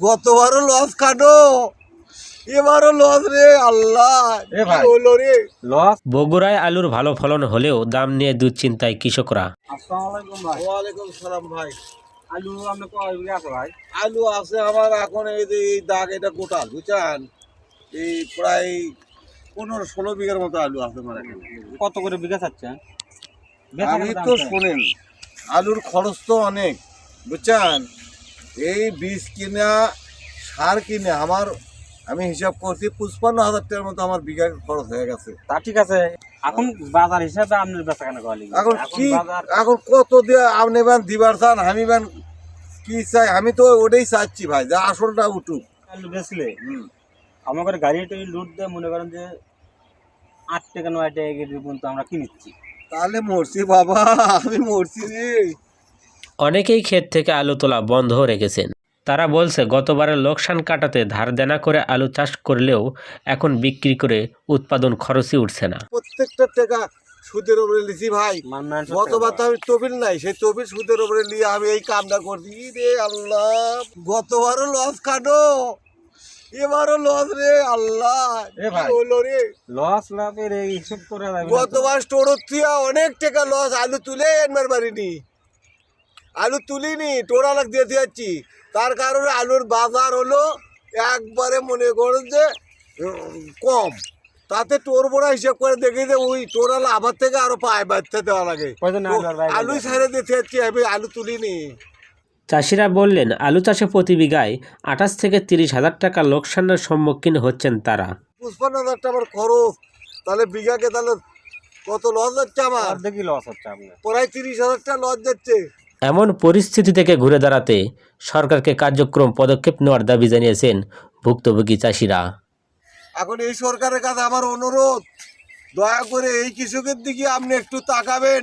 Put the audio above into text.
গতবারও loss কাটো, এবারও loss রে আল্লাহ, হলো রে লস। বগুড়ায় আলুর ভালো ফলন হলেও দাম নিয়ে দুশ্চিন্তায় কৃষকরা। আসসালামু আলাইকুম ভাই। ওয়ালাইকুম সালাম ভাই। আলু আপনার কয় বিঘা আছে ভাই? আলু আছে আমার এখন এই যে এই দাগ, এটা গোটাল বুঝছেন, এই প্রায় 15-16 বিঘার মতো আলু আছে আমার এখানে। কত করে বিঘা চাচ্ছেন? আমি তো শোনেন, আলুর খরচ তো অনেক বুঝছেন, এই বীজ কিনা সার কিনে আমি হিসাব করছি 55,000 টাকার মতো আমার বিঘা খরচ হয়ে গেছে। তা ঠিক আছে, এখন বাজার হিসাবে আপনার বেচা কেনা করি এখন কি, এখন কত দিয়ে আপনি ব্যান দিবার চান, আমি ব্যান কি চাই, আমি তো ওটাই চাচ্ছি ভাই, যা আসলটা উঠুক। আলু বেচলে আমাদের গাড়িটা লুট দিয়ে মনে করেন যে 8 টাকা 9 টাকা কেজি পর্যন্ত আমরা কিনেছি। তাহলে মরছি বাবা, আমি মরছি রে। অনেকেই ক্ষেত থেকে আলু তোলা বন্ধ রেখেছেন। তারা বলছে গতবারের লোকসান কাটাতে ধার দেনা করে আলু চাষ করলেও এখন বিক্রি করে উৎপাদন খরচই উঠছে না। প্রত্যেকটা টাকা সুদের উপরে লিছি ভাই। মান্নান গতবার তো আমি তবিল নাই, সেই তবিল সুদের উপরে নিয়ে আমি এই কামটা করছি রে আল্লাহ। গতবারও লস কাটো, এবারও লস রে আল্লাহ, হলো রে লস লাভের এই হিসাব করে গতবার স্টোরের থেকে অনেক টাকা লস, আলু তুলে এনবার পারিনি, আলু তুলিনি, টোরা লাগ দিয়ে যাচ্ছি। তার কারণে আলুর বাজার হলো একবারে মনে করেন যে কম, তাতে টোর বোড়া হিসাব করে দেখি যে ওই টোরা আবার থেকে আরো পায় বাড়তে দেওয়া লাগে, আলুই ছেড়ে দিতে যাচ্ছি, আমি আলু তুলিনি। চাষিরা বললেন আলু চাষে প্রতি বিঘায় 28 থেকে 30 হাজার টাকা লোকসানের সম্মুখীন হচ্ছেন তারা। 55,000 টাকা আমার খরচ, তাহলে বিঘাকে তাহলে কত লস যাচ্ছে আমার, দেখি লস হচ্ছে আপনার প্রায় 30,000 টাকা লস যাচ্ছে। এমন পরিস্থিতি থেকে ঘুরে দাঁড়াতে সরকারকে কার্যক্রম পদক্ষেপ নেওয়ার দাবি জানিয়েছেন ভুক্তভোগী চাষিরা। এখন এই সরকারের কাছে আমার অনুরোধ, দয়া করে এই কৃষকের দিকে আপনি একটু তাকাবেন।